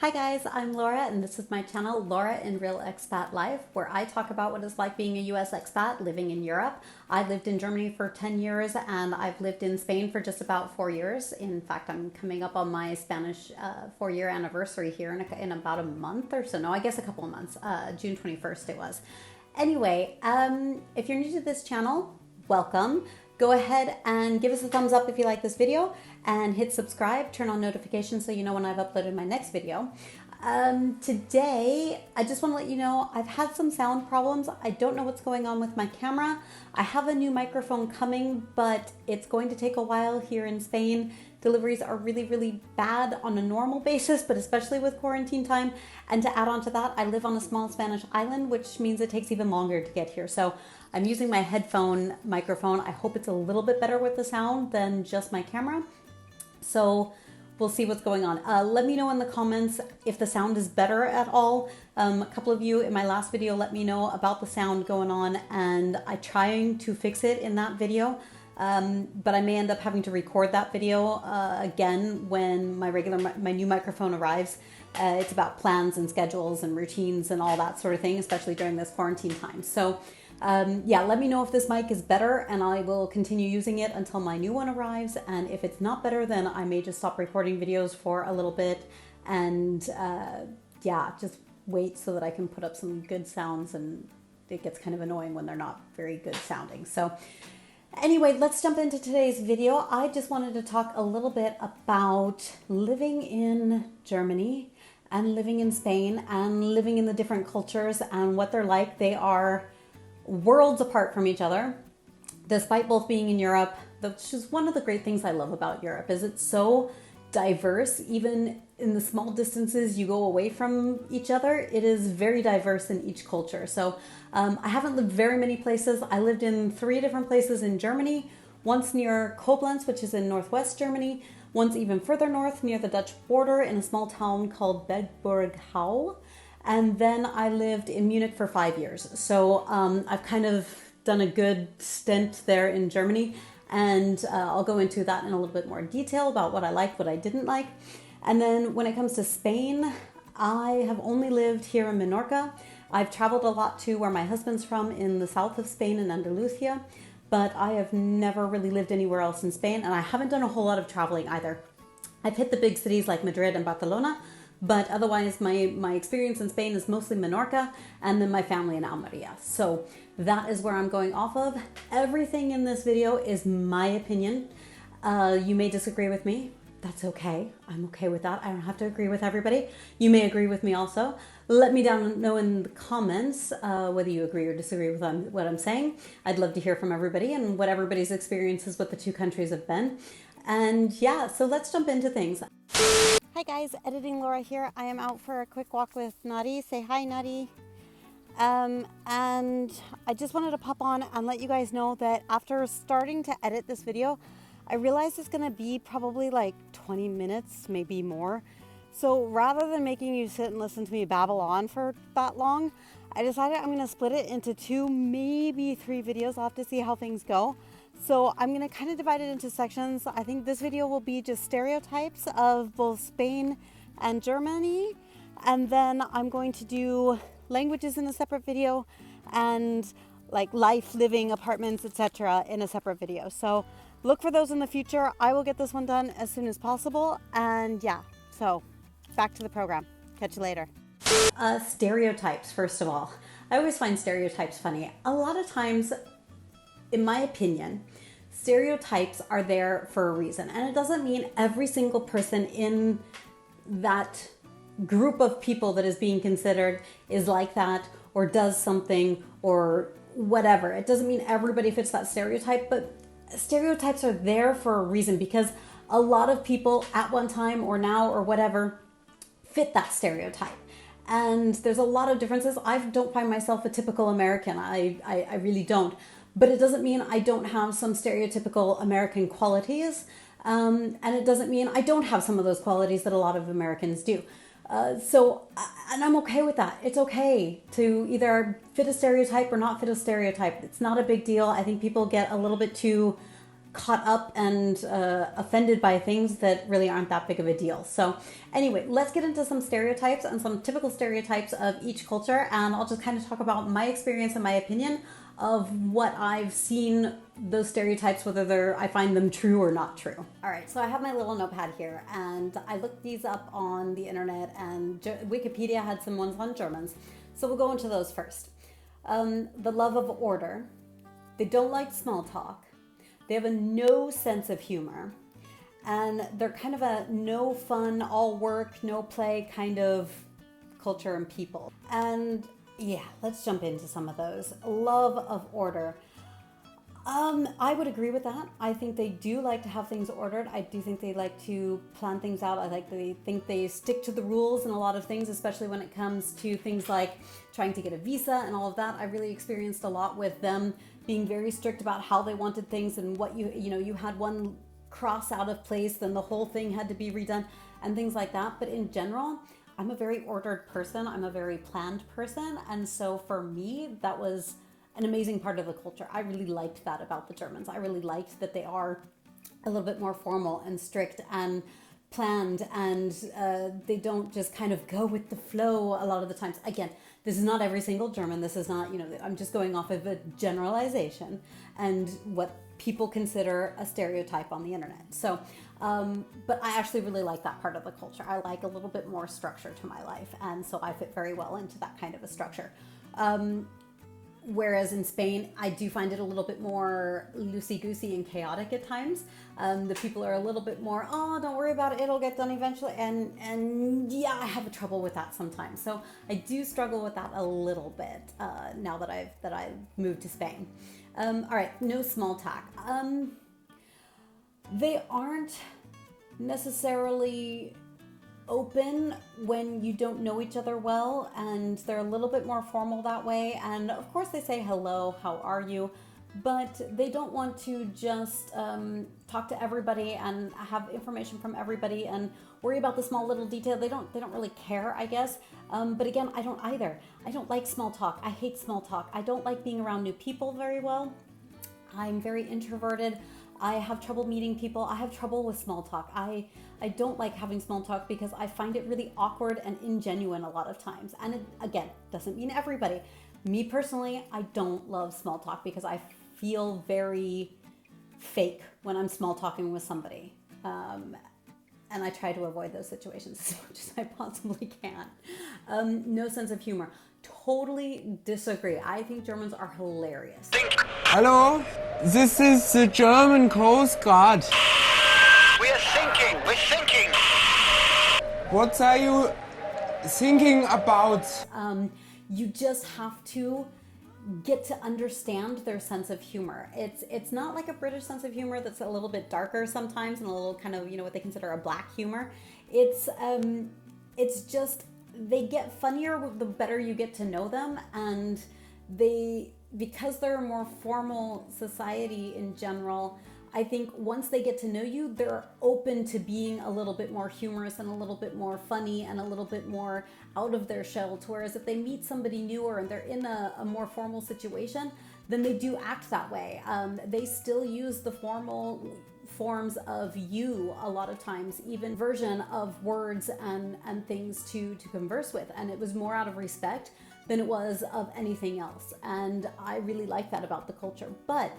Hi guys, I'm Laura and this is my channel, Laura in Real Expat Life, where I talk about what it's like being a US expat living in Europe. I lived in Germany for 10 years and I've lived in Spain for just about 4 years. In fact, I'm coming up on my Spanish 4-year anniversary here in about a month or so. No, I guess a couple of months. June 21st it was. Anyway, if you're new to this channel, welcome. Go ahead and give us a thumbs up if you like this video and hit subscribe, turn on notifications so you know when I've uploaded my next video. Today, I just want to let you know I've had some sound problems. I don't know what's going on with my camera. I have a new microphone coming, but it's going to take a while here in Spain. Deliveries are really, really bad on a normal basis, but especially with quarantine time. And to add on to that, I live on a small Spanish island, which means it takes even longer to get here. So I'm using my headphone microphone. I hope it's a little bit better with the sound than just my camera. So we'll see what's going on. Let me know in the comments if the sound is better at all. A couple of you in my last video let me know about the sound going on, and I'm trying to fix it in that video. But I may end up having to record that video again when my new microphone arrives. It's about plans and schedules and routines and all that sort of thing, especially during this quarantine time. So yeah, let me know if this mic is better and I will continue using it until my new one arrives. And if it's not better, then I may just stop recording videos for a little bit and yeah, just wait so that I can put up some good sounds, and it gets kind of annoying when they're not very good sounding. So anyway, let's jump into today's video. I just wanted to talk a little bit about living in Germany and living in Spain and living in the different cultures and what they're like. They are worlds apart from each other, despite both being in Europe, which is one of the great things I love about Europe, is it's so diverse. Even in the small distances you go away from each other, it is very diverse in each culture. So I haven't lived very many places. I lived in 3 different places in Germany, once near Koblenz, which is in northwest Germany, once even further north near the Dutch border in a small town called Bedburg-Hau. And then I lived in Munich for 5 years. So I've kind of done a good stint there in Germany. And I'll go into that in a little bit more detail about what I liked, what I didn't like. And then when it comes to Spain, I have only lived here in Menorca. I've traveled a lot to where my husband's from in the south of Spain in Andalusia, but I have never really lived anywhere else in Spain. And I haven't done a whole lot of traveling either. I've hit the big cities like Madrid and Barcelona, but otherwise my experience in Spain is mostly Menorca and then my family in Almeria. So that is where I'm going off of. Everything in this video is my opinion. You may disagree with me. That's okay. I'm okay with that. I don't have to agree with everybody. You may agree with me also. Let me know in the comments whether you agree or disagree with what I'm saying. I'd love to hear from everybody and what everybody's experiences with the 2 countries have been. And yeah, so let's jump into things. Hi guys, Editing Laura here. I am out for a quick walk with Nadi. Say hi, Nadi. And I just wanted to pop on and let you guys know that after starting to edit this video, I realized it's going to be probably like 20 minutes, maybe more. So rather than making you sit and listen to me babble on for that long, I decided I'm going to split it into 2, maybe 3 videos. I'll have to see how things go. So I'm going to kind of divide it into sections. I think this video will be just stereotypes of both Spain and Germany. And then I'm going to do languages in a separate video and like life, living, apartments, etc. in a separate video. So look for those in the future. I will get this one done as soon as possible. And yeah, so back to the program. Catch you later. Stereotypes, first of all. I always find stereotypes funny. A lot of times, in my opinion, stereotypes are there for a reason. And it doesn't mean every single person in that group of people that is being considered is like that or does something or whatever. It doesn't mean everybody fits that stereotype, but stereotypes are there for a reason because a lot of people at one time or now or whatever fit that stereotype. And there's a lot of differences. I don't find myself a typical American. I really don't. But it doesn't mean I don't have some stereotypical American qualities. And it doesn't mean I don't have some of those qualities that a lot of Americans do. And I'm okay with that. It's okay to either fit a stereotype or not fit a stereotype. It's not a big deal. I think people get a little bit too caught up and offended by things that really aren't that big of a deal. So anyway, let's get into some stereotypes and some typical stereotypes of each culture, and I'll just kind of talk about my experience and my opinion of what I've seen those stereotypes, whether I find them true or not true. All right, so I have my little notepad here, and I looked these up on the internet, and Wikipedia had some ones on Germans. So we'll go into those first. The love of order. They don't like small talk. They have a no sense of humor. And they're kind of a no fun, all work, no play kind of culture and people. And yeah, let's jump into some of those. Love of order. I would agree with that. I think they do like to have things ordered. I do think they like to plan things out. They think they stick to the rules in a lot of things, especially when it comes to things like trying to get a visa and all of that. I really experienced a lot with them being very strict about how they wanted things, and what you had one cross out of place, then the whole thing had to be redone and things like that. But in general, I'm a very ordered person. I'm a very planned person. And so for me, that was an amazing part of the culture. I really liked that about the Germans. I really liked that they are a little bit more formal and strict and planned, and they don't just kind of go with the flow a lot of the times. Again, this is not every single German. This is not, I'm just going off of a generalization and what people consider a stereotype on the internet. So, but I actually really like that part of the culture. I like a little bit more structure to my life, and so I fit very well into that kind of a structure. Whereas in Spain, I do find it a little bit more loosey-goosey and chaotic at times. The people are a little bit more, oh, don't worry about it, it'll get done eventually. And yeah, I have trouble with that sometimes. So I do struggle with that a little bit now that I've moved to Spain. All right, no small talk. They aren't necessarily open when you don't know each other well, and they're a little bit more formal that way. And of course they say hello, how are you, but they don't want to just talk to everybody and have information from everybody and worry about the small little detail. They don't really care, I guess. But again, I don't either. I don't like small talk. I hate small talk. I don't like being around new people very well. I'm very introverted. I have trouble meeting people. I have trouble with small talk. I don't like having small talk because I find it really awkward and ingenuine a lot of times. And it, again, doesn't mean everybody. Me personally, I don't love small talk because I feel very fake when I'm small talking with somebody. And I try to avoid those situations as much as I possibly can. No sense of humor. Totally disagree. I think Germans are hilarious. Hello, this is the German Coast Guard. We're thinking. What are you thinking about? You just have to get to understand their sense of humor. It's not like a British sense of humor that's a little bit darker sometimes and a little kind of, what they consider a black humor. It's just, they get funnier the better you get to know them, and because they're a more formal society in general, I think once they get to know you, they're open to being a little bit more humorous and a little bit more funny and a little bit more out of their shell. Whereas if they meet somebody newer and they're in a more formal situation, then they do act that way. They still use the formal forms of you a lot of times, even version of words and things to converse with. And it was more out of respect than it was of anything else. And I really like that about the culture. But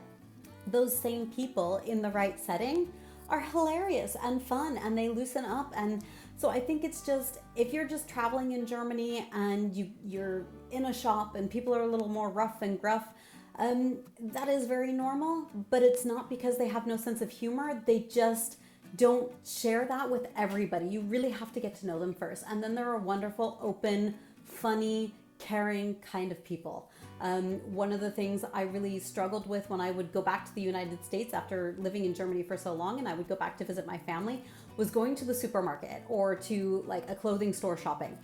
those same people in the right setting are hilarious and fun, and they loosen up. And so I think it's just, if you're just traveling in Germany and you're in a shop and people are a little more rough and gruff, that is very normal, but it's not because they have no sense of humor. They just don't share that with everybody. You really have to get to know them first. And then they're a wonderful, open, funny, caring kind of people. One of the things I really struggled with when I would go back to the United States after living in Germany for so long, and I would go back to visit my family, was going to the supermarket or to like a clothing store shopping.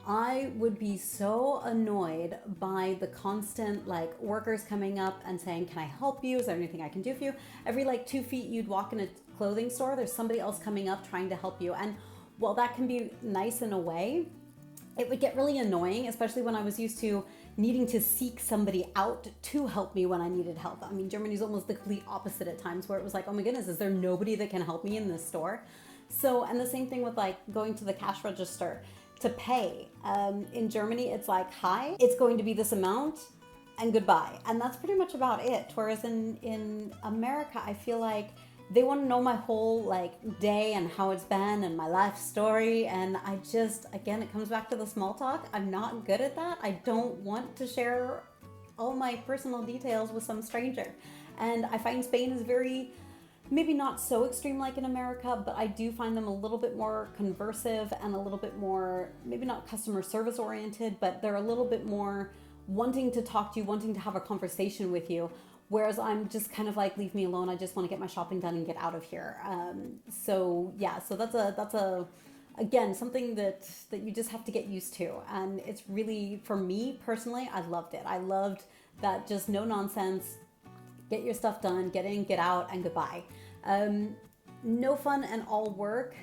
I would be so annoyed by the constant like workers coming up and saying, can I help you? Is there anything I can do for you? Every like 2 feet you'd walk in a clothing store, there's somebody else coming up trying to help you. And while that can be nice in a way, it would get really annoying, especially when I was used to needing to seek somebody out to help me when I needed help. I mean, Germany's almost the complete opposite at times, where it was like, oh my goodness, is there nobody that can help me in this store? So, and the same thing with like going to the cash register to pay. In Germany, it's like, hi, it's going to be this amount and goodbye. And that's pretty much about it. Whereas in America, I feel like they want to know my whole like day and how it's been and my life story. And I just, again, it comes back to the small talk. I'm not good at that. I don't want to share all my personal details with some stranger. And I find Spain is very, maybe not so extreme like in America, but I do find them a little bit more conversive and a little bit more, maybe not customer service oriented, but they're a little bit more wanting to talk to you, wanting to have a conversation with you. Whereas I'm just kind of like, leave me alone. I just want to get my shopping done and get out of here. So yeah, so that's a again, something that you just have to get used to. And it's really, for me personally, I loved it. I loved that just no nonsense, get your stuff done, get in, get out, and goodbye. No fun and all work.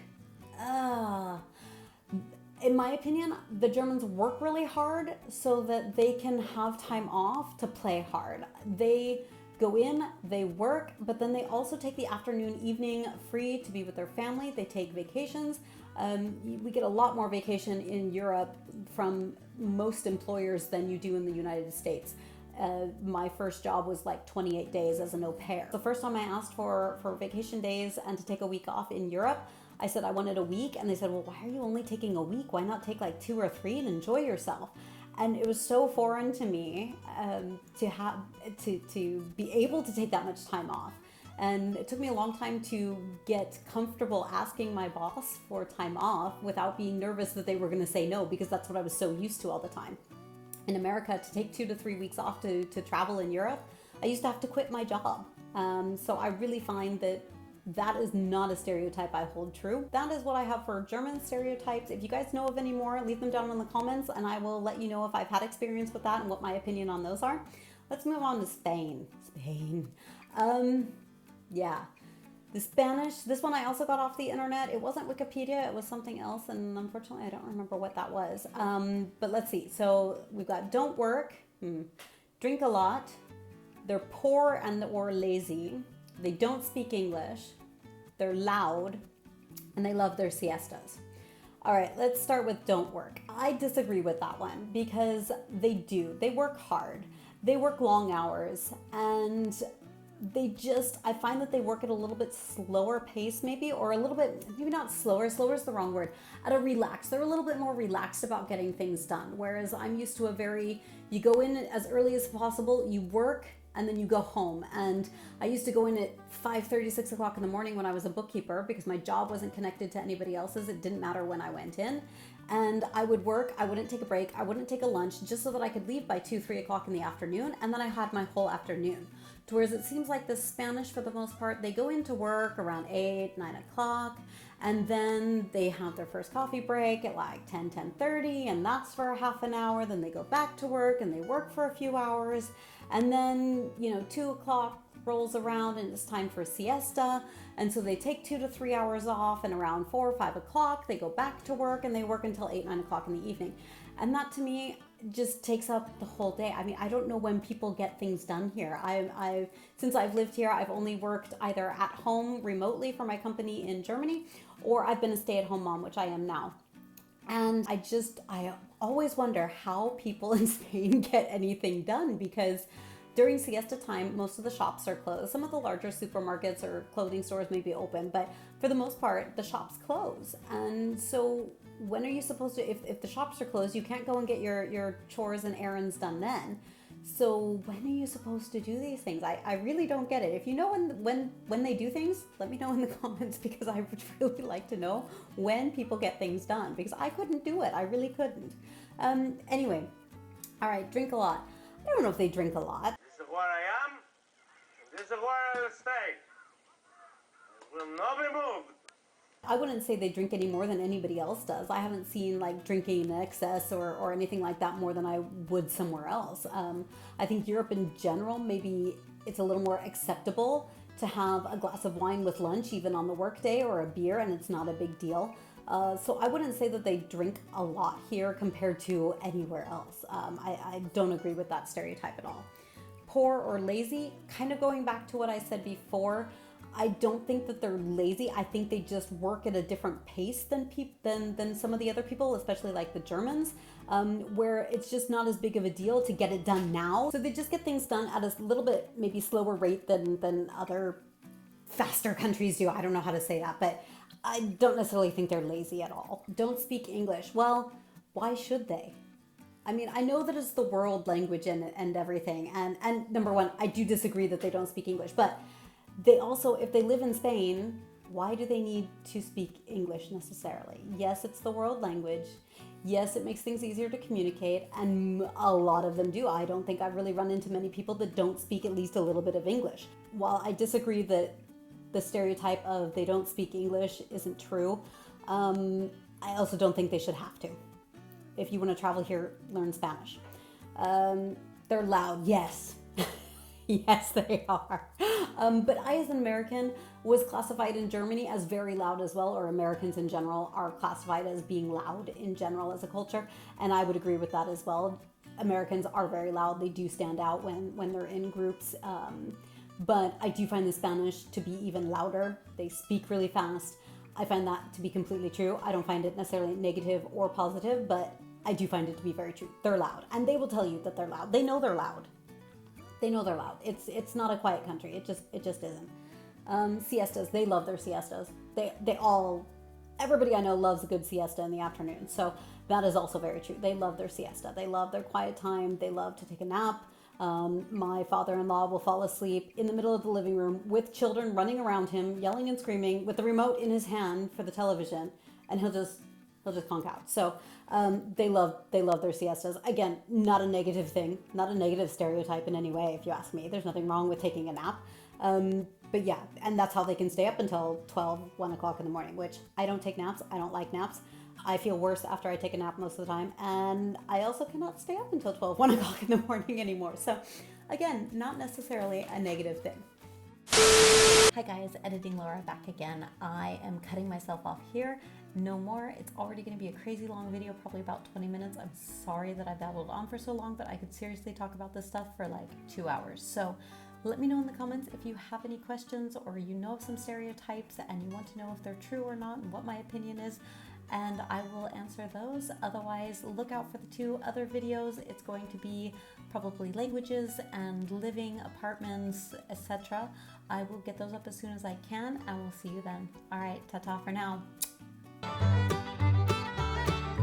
In my opinion, the Germans work really hard so that they can have time off to play hard. They go in, they work, but then they also take the afternoon, evening free to be with their family. They take vacations. We get a lot more vacation in Europe from most employers than you do in the United States. My first job was like 28 days as an au pair. The first time I asked for vacation days and to take a week off in Europe, I said I wanted a week, and they said, well, why are you only taking a week? Why not take like 2 or 3 and enjoy yourself? And it was so foreign to me to be able to take that much time off. And it took me a long time to get comfortable asking my boss for time off without being nervous that they were going to say no, because that's what I was so used to all the time. In America, to take 2 to 3 weeks off to travel in Europe, I used to have to quit my job. So I really find that is not a stereotype I hold true. That is what I have for German stereotypes. If you guys know of any more, leave them down in the comments and I will let you know if I've had experience with that and what my opinion on those are. Let's move on to Spain. Yeah. The Spanish, this one I also got off the internet. It wasn't Wikipedia, it was something else, and unfortunately I don't remember what that was. But let's see. So we've got don't work, drink a lot, they're poor and or lazy, they don't speak English, they're loud, and they love their siestas. All right, let's start with don't work. I disagree with that one because they do. They work hard. They work long hours, and I find that they work at a little bit slower pace maybe, or a little bit, maybe not slower is the wrong word, they're a little bit more relaxed about getting things done. Whereas I'm used to you go in as early as possible, you work, and then you go home. And I used to go in at 5:30, 6 o'clock in the morning when I was a bookkeeper because my job wasn't connected to anybody else's. It didn't matter when I went in. And I would work, I wouldn't take a break, I wouldn't take a lunch, just so that I could leave by 2, 3 o'clock in the afternoon, and then I had my whole afternoon. Whereas it seems like the Spanish, for the most part, they go into work around 8, 9 o'clock, and then they have their first coffee break at like 10, 10:30, and that's for half an hour. Then they go back to work and they work for a few hours. And then, 2 o'clock rolls around and it's time for siesta. And so they take 2 to 3 hours off, and around 4 or 5 o'clock, they go back to work and they work until 8, 9 o'clock in the evening. And that to me just takes up the whole day. I mean, I don't know when people get things done here. Since I've lived here, I've only worked either at home remotely for my company in Germany, or I've been a stay-at-home mom, which I am now. And I always wonder how people in Spain get anything done, because during siesta time, most of the shops are closed. Some of the larger supermarkets or clothing stores may be open, but for the most part, the shops close. And so when are you supposed to, if the shops are closed, you can't go and get your chores and errands done then. So when are you supposed to do these things? I really don't get it. If you know when they do things, let me know in the comments, because I would really like to know when people get things done, because I couldn't do it. I really couldn't. Anyway, all right, drink a lot. I don't know if they drink a lot. This is where I am, and this is where I will stay. I will not be moved. I wouldn't say they drink any more than anybody else does. I haven't seen like drinking in excess or anything like that more than I would somewhere else. I think Europe in general, maybe it's a little more acceptable to have a glass of wine with lunch, even on the work day, or a beer, and it's not a big deal. So I wouldn't say that they drink a lot here compared to anywhere else. I don't agree with that stereotype at all. Poor or lazy, kind of going back to what I said before, I don't think that they're lazy. I think they just work at a different pace than some of the other people, especially like the Germans, where it's just not as big of a deal to get it done now. So they just get things done at a little bit maybe slower rate than other faster countries do. I don't know how to say that, but I don't necessarily think they're lazy at all. Don't speak English. Well, why should they? I mean, I know that it's the world language and everything. And number one, I do disagree that they don't speak English, but they also, if they live in Spain, why do they need to speak English necessarily? Yes, it's the world language. Yes, it makes things easier to communicate, and a lot of them do. I don't think I've really run into many people that don't speak at least a little bit of English. While I disagree that the stereotype of they don't speak English isn't true, I also don't think they should have to. If you want to travel here, learn Spanish. They're loud, yes. Yes, they are. But I, as an American, was classified in Germany as very loud as well, or Americans in general are classified as being loud in general as a culture, and I would agree with that as well. Americans are very loud. They do stand out when they're in groups, but I do find the Spanish to be even louder. They speak really fast. I find that to be completely true. I don't find it necessarily negative or positive, but I do find it to be very true. They're loud, and they will tell you that they're loud. They know they're loud. They know they're loud. It's not a quiet country. It just isn't. Siestas, they love their siestas. Everybody I know loves a good siesta in the afternoon. So that is also very true. They love their siesta. They love their quiet time. They love to take a nap. My father-in-law will fall asleep in the middle of the living room with children running around him, yelling and screaming, with the remote in his hand for the television, and he'll just conk out. So they love their siestas. Again, not a negative thing, not a negative stereotype in any way, if you ask me. There's nothing wrong with taking a nap. But yeah, and that's how they can stay up until 12, 1 o'clock in the morning, which I don't take naps. I don't like naps. I feel worse after I take a nap most of the time. And I also cannot stay up until 12, 1 o'clock in the morning anymore. So again, not necessarily a negative thing. Hi guys, Editing Laura back again. I am cutting myself off here. No more. It's already going to be a crazy long video, probably about 20 minutes. I'm sorry that I babbled on for so long, but I could seriously talk about this stuff for like 2 hours. So let me know in the comments if you have any questions, or you know of some stereotypes and you want to know if they're true or not and what my opinion is, and I will answer those. Otherwise, look out for the 2 other videos. It's going to be probably languages and living, apartments, etc. I will get those up as soon as I can, and we'll see you then. All right, ta-ta for now.